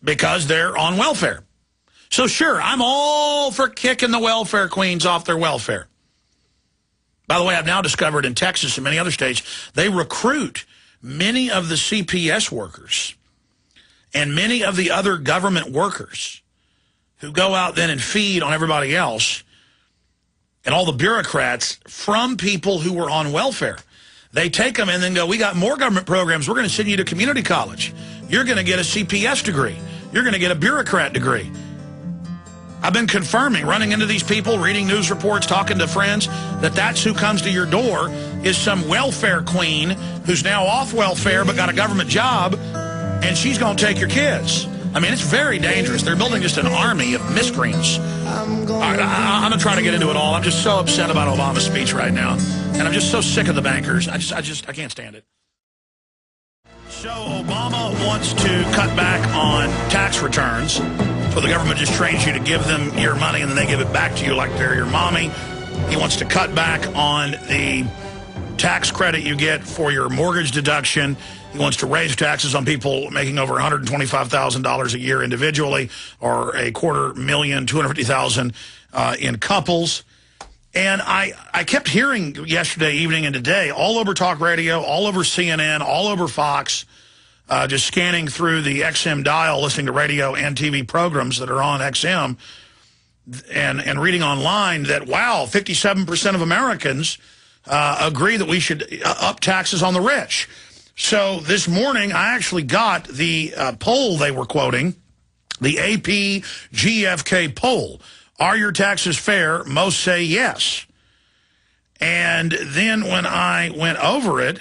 because they're on welfare. So sure, I'm all for kicking the welfare queens off their welfare. By the way, I've now discovered in Texas and many other states, they recruit many of the CPS workers and many of the other government workers who go out then and feed on everybody else and all the bureaucrats from people who were on welfare. They take them and then go, we got more government programs. We're going to send you to community college. You're going to get a CPS degree. You're going to get a bureaucrat degree. I've been confirming, running into these people, reading news reports, talking to friends, that that's who comes to your door is some welfare queen who's now off welfare but got a government job, and she's going to take your kids. I mean, it's very dangerous. They're building just an army of miscreants. I'm going to try to get into it all. I'm just so upset about Obama's speech right now, and I'm just so sick of the bankers. I can't stand it. So Obama wants to cut back on tax returns. So the government just trains you to give them your money and then they give it back to you like they're your mommy. He wants to cut back on the tax credit you get for your mortgage deduction. He wants to raise taxes on people making over $125,000 a year individually, or $250,000, $250,000 in couples. And I kept hearing yesterday evening and today, all over talk radio, all over CNN, all over Fox, just scanning through the XM dial, listening to radio and TV programs that are on XM, and reading online that, wow, 57% of Americans agree that we should up taxes on the rich. So this morning, I actually got the poll they were quoting, the AP GFK poll. Are your taxes fair? Most say yes. And then when I went over it,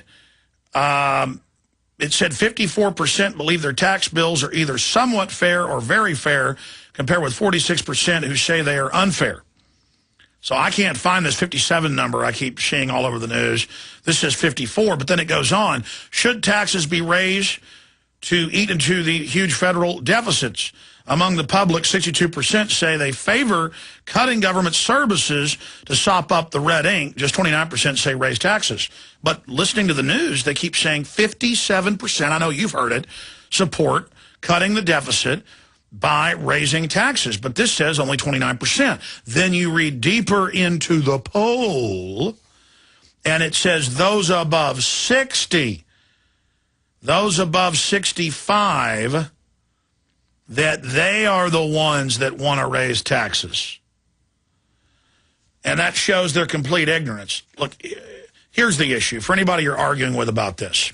it said 54% believe their tax bills are either somewhat fair or very fair, compared with 46% who say they are unfair. So I can't find this 57 number I keep seeing all over the news. This says 54, but then it goes on. Should taxes be raised to eat into the huge federal deficits? Among the public, 62% say they favor cutting government services to sop up the red ink. Just 29% say raise taxes. But listening to the news, they keep saying 57%, I know you've heard it, support cutting the deficit by raising taxes. But this says only 29%. Then you read deeper into the poll, and it says those above 60, those above 65, that they are the ones that want to raise taxes. And that shows their complete ignorance. Look, here's the issue for anybody you're arguing with about this.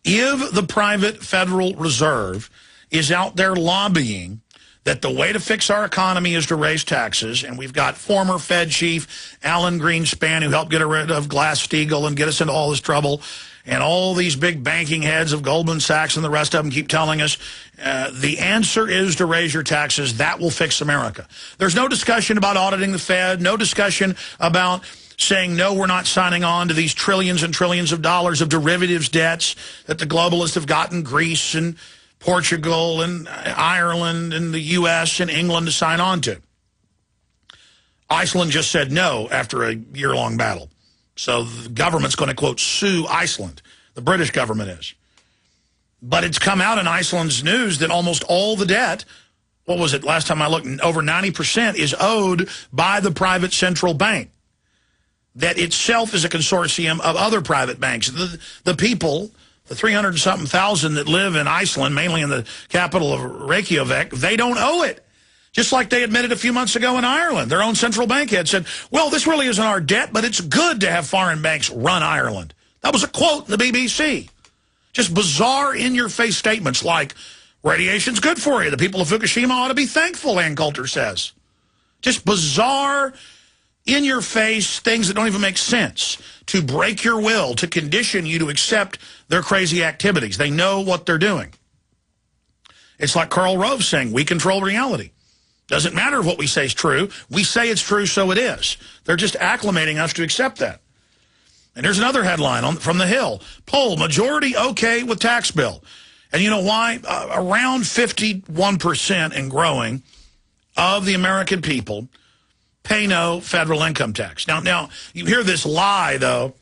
If the private Federal Reserve is out there lobbying that the way to fix our economy is to raise taxes, and we've got former Fed chief Alan Greenspan who helped get rid of Glass-Steagall and get us into all this trouble, and all these big banking heads of Goldman Sachs and the rest of them keep telling us the answer is to raise your taxes. That will fix America. There's no discussion about auditing the Fed, no discussion about saying, no, we're not signing on to these trillions and trillions of dollars of derivatives debts that the globalists have gotten Greece and Portugal and Ireland and the U.S. and England to sign on to. Iceland just said no after a year-long battle. So the government's going to, quote, sue Iceland. The British government is. But it's come out in Iceland's news that almost all the debt, what was it, last time I looked, over 90% is owed by the private central bank. That itself is a consortium of other private banks. The people, the 300-something thousand that live in Iceland, mainly in the capital of Reykjavik, they don't owe it. Just like they admitted a few months ago in Ireland. Their own central bank head said, well, this really isn't our debt, but it's good to have foreign banks run Ireland. That was a quote in the BBC. Just bizarre, in-your-face statements like, radiation's good for you. The people of Fukushima ought to be thankful, Ann Coulter says. Just bizarre, in-your-face things that don't even make sense to break your will, to condition you to accept their crazy activities. They know what they're doing. It's like Karl Rove saying, we control reality. Doesn't matter what we say is true. We say it's true, so it is. They're just acclimating us to accept that. And here's another headline from The Hill. Poll, majority okay with tax bill. And you know why? Around 51% and growing of the American people pay no federal income tax. Now, you hear this lie, though,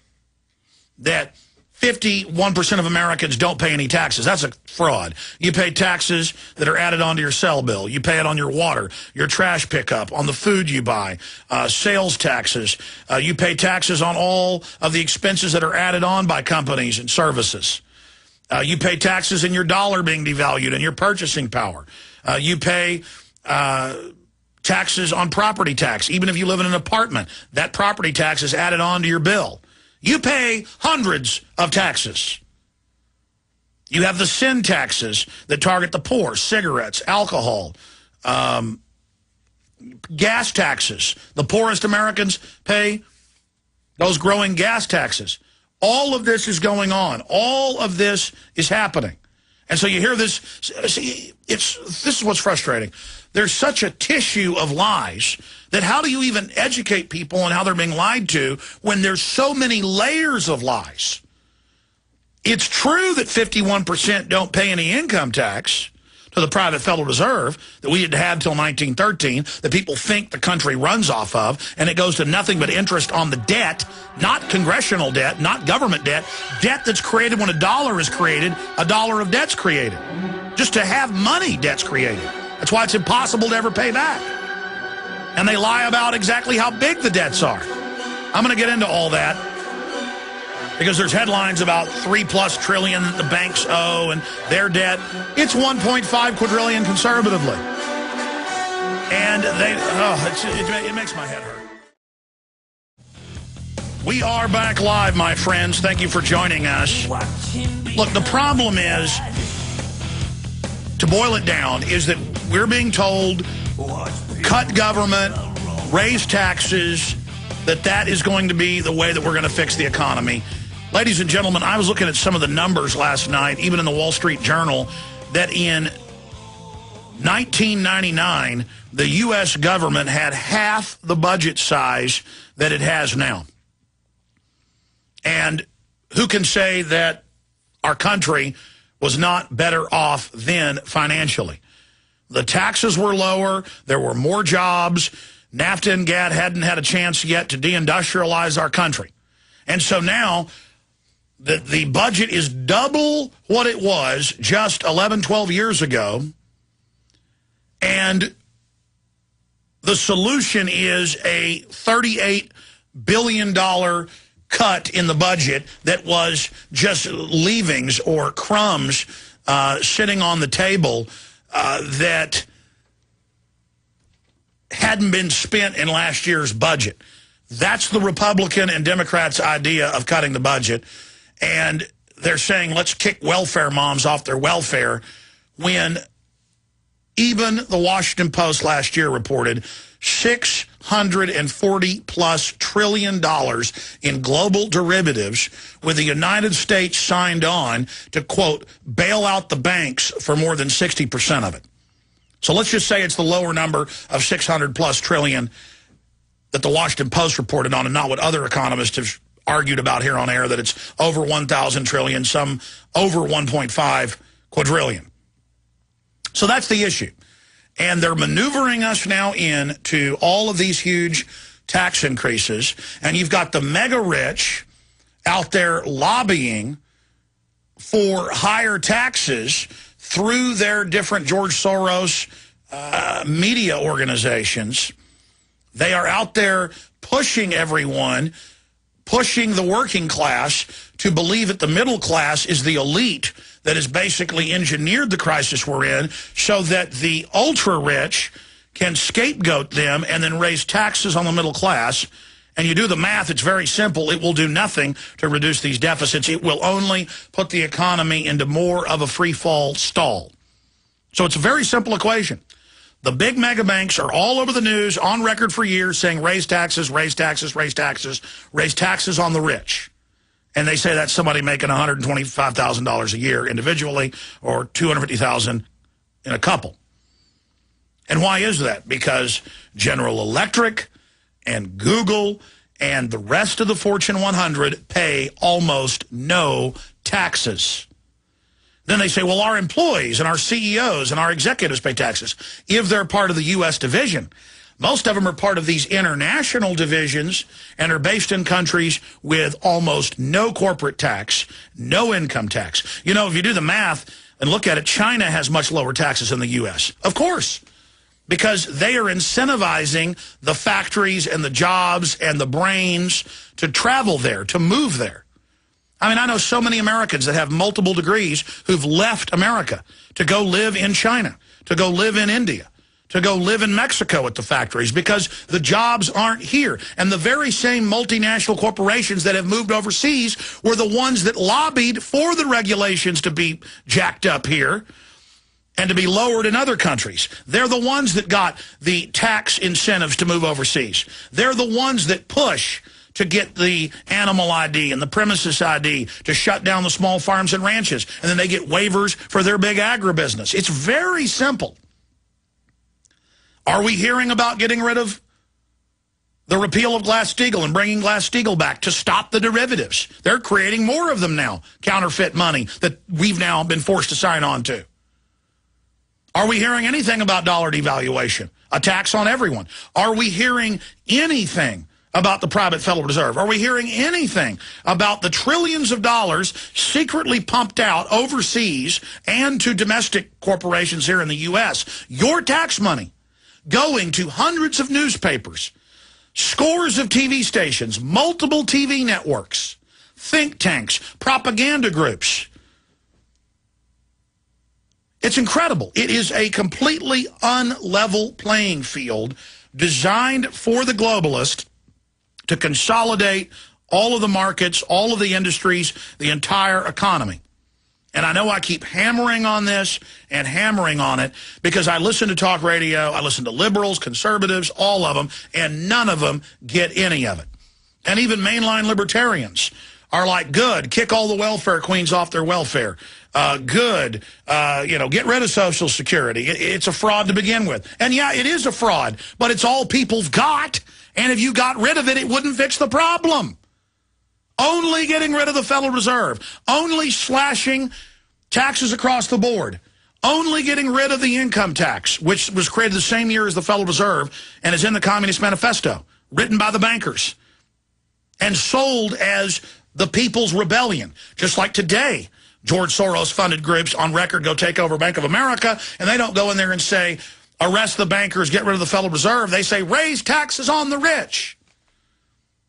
that 51% of Americans don't pay any taxes. That's a fraud. You pay taxes that are added onto your cell bill. You pay it on your water, your trash pickup, on the food you buy, sales taxes. You pay taxes on all of the expenses that are added on by companies and services. You pay taxes in your dollar being devalued and your purchasing power. You pay taxes on property tax. Even if you live in an apartment, that property tax is added on to your bill. You pay hundreds of taxes. You have the sin taxes that target the poor, cigarettes, alcohol, gas taxes. The poorest Americans pay those growing gas taxes. All of this is going on. All of this is happening. And so you hear this. See, this is what's frustrating. There's such a tissue of lies that how do you even educate people on how they're being lied to when there's so many layers of lies? It's true that 51% don't pay any income tax to the private Federal Reserve that we had had until 1913, that people think the country runs off of, and it goes to nothing but interest on the debt, not congressional debt, not government debt, debt that's created when a dollar is created, a dollar of debt's created. Just to have money, debt's created. That's why it's impossible to ever pay back. And they lie about exactly how big the debts are. I'm going to get into all that because there's headlines about $3+ trillion that the banks owe and their debt. It's 1.5 quadrillion conservatively. And it makes my head hurt. We are back live, my friends. Thank you for joining us. Look, the problem is, to boil it down, is that we're being told cut government, raise taxes, that is going to be the way that we're going to fix the economy. Ladies and gentlemen, I was looking at some of the numbers last night, even in the Wall Street Journal, that in 1999, the U.S. government had half the budget size that it has now. And who can say that our country was not better off then financially? The taxes were lower. There were more jobs. NAFTA and GATT hadn't had a chance yet to deindustrialize our country. And so now the budget is double what it was just 11, 12 years ago. And the solution is a $38 billion cut in the budget that was just leavings or crumbs sitting on the table that hadn't been spent in last year's budget. That's the Republican and Democrats' idea of cutting the budget. And they're saying, let's kick welfare moms off their welfare, when even the Washington Post last year reported $640+ trillion in global derivatives, with the United States signed on to, quote, bail out the banks for more than 60% of it. So let's just say it's the lower number of $600+ trillion that the Washington Post reported on, and not what other economists have argued about here on air, that it's over 1,000 trillion, some over 1.5 quadrillion. So that's the issue. And they're maneuvering us now into all of these huge tax increases. And you've got the mega rich out there lobbying for higher taxes through their different George Soros media organizations. They are out there pushing everyone, pushing the working class to believe that the middle class is the elite that has basically engineered the crisis we're in, so that the ultra-rich can scapegoat them and then raise taxes on the middle class. And you do the math, it's very simple. It will do nothing to reduce these deficits. It will only put the economy into more of a free-fall stall. So it's a very simple equation. The big mega banks are all over the news, on record for years, saying raise taxes, raise taxes, raise taxes, raise taxes on the rich. And they say that's somebody making $125,000 a year individually, or $250,000 in a couple. And why is that? Because General Electric and Google and the rest of the Fortune 100 pay almost no taxes. Then they say, well, our employees and our CEOs and our executives pay taxes if they're part of the U.S. division. Most of them are part of these international divisions and are based in countries with almost no corporate tax, no income tax. You know, if you do the math and look at it, China has much lower taxes than the U.S. Of course, because they are incentivizing the factories and the jobs and the brains to travel there, to move there. I mean, I know so many Americans that have multiple degrees who've left America to go live in China, to go live in India, to go live in Mexico at the factories because the jobs aren't here. And the very same multinational corporations that have moved overseas were the ones that lobbied for the regulations to be jacked up here and to be lowered in other countries. They're the ones that got the tax incentives to move overseas. They're the ones that push to get the animal ID and the premises ID to shut down the small farms and ranches. And then they get waivers for their big agribusiness. It's very simple. Are we hearing about getting rid of the repeal of Glass-Steagall and bringing Glass-Steagall back to stop the derivatives? They're creating more of them now, counterfeit money that we've now been forced to sign on to. Are we hearing anything about dollar devaluation, a tax on everyone? Are we hearing anything about the private Federal Reserve? Are we hearing anything about the trillions of dollars secretly pumped out overseas and to domestic corporations here in the U.S.? Your tax money going to hundreds of newspapers, scores of TV stations, multiple TV networks, think tanks, propaganda groups. It's incredible. It is a completely unlevel playing field designed for the globalist to consolidate all of the markets, all of the industries, the entire economy. And I know I keep hammering on this and hammering on it because I listen to talk radio, I listen to liberals, conservatives, all of them, and none of them get any of it. And even mainline libertarians are like, good, kick all the welfare queens off their welfare. Good, get rid of Social Security. It's a fraud to begin with. And yeah, it is a fraud, but it's all people've got. And if you got rid of it, it wouldn't fix the problem. Only getting rid of the Federal Reserve, only slashing taxes across the board, only getting rid of the income tax, which was created the same year as the Federal Reserve and is in the Communist Manifesto, written by the bankers and sold as the People's Rebellion. Just like today, George Soros-funded groups on record go take over Bank of America, and they don't go in there and say, arrest the bankers, get rid of the Federal Reserve. They say, raise taxes on the rich.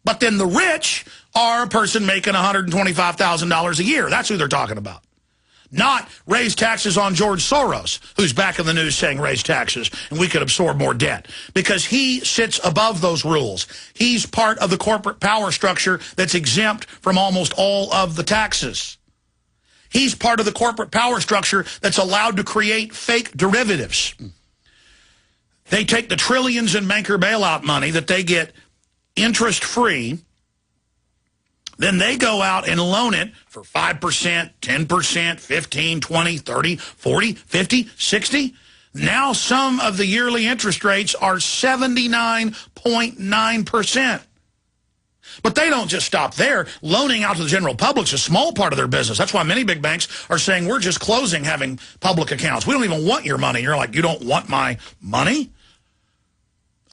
But then the rich are a person making $125,000 a year. That's who they're talking about. Not raise taxes on George Soros, who's back in the news saying raise taxes and we could absorb more debt. Because he sits above those rules. He's part of the corporate power structure that's exempt from almost all of the taxes. He's part of the corporate power structure that's allowed to create fake derivatives. They take the trillions in banker bailout money that they get interest-free. Then they go out and loan it for 5%, 10%, 15, 20, 30, 40, 50, 60. Now some of the yearly interest rates are 79.9%. But they don't just stop there. Loaning out to the general public's a small part of their business. That's why many big banks are saying, we're just closing having public accounts. We don't even want your money. You're like, you don't want my money?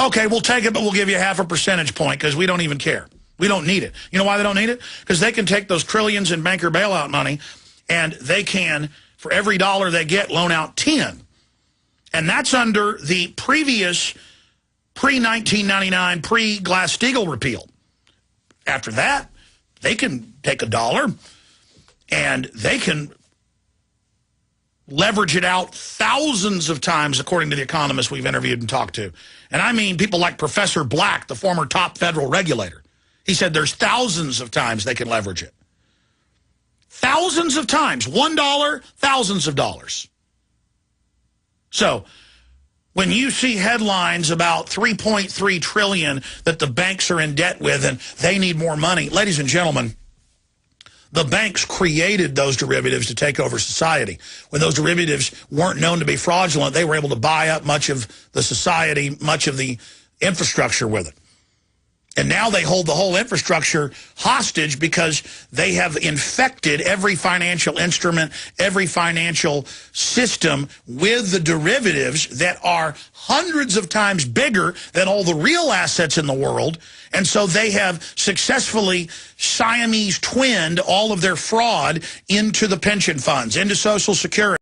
Okay, we'll take it, but we'll give you half a percentage point because we don't even care. We don't need it. You know why they don't need it? Because they can take those trillions in banker bailout money and they can, for every dollar they get, loan out 10. And that's under the previous pre-1999, pre-Glass-Steagall repeal. After that, they can take a dollar and they can leverage it out thousands of times, according to the economists we've interviewed and talked to. And I mean people like Professor Black, the former top federal regulator. He said there's thousands of times they can leverage it. Thousands of times. $1, thousands of dollars. So when you see headlines about $3.3 trillion that the banks are in debt with and they need more money, ladies and gentlemen, the banks created those derivatives to take over society. When those derivatives weren't known to be fraudulent, they were able to buy up much of the society, much of the infrastructure with it. And now they hold the whole infrastructure hostage because they have infected every financial instrument, every financial system with the derivatives that are hundreds of times bigger than all the real assets in the world. And so they have successfully Siamese twinned all of their fraud into the pension funds, into Social Security.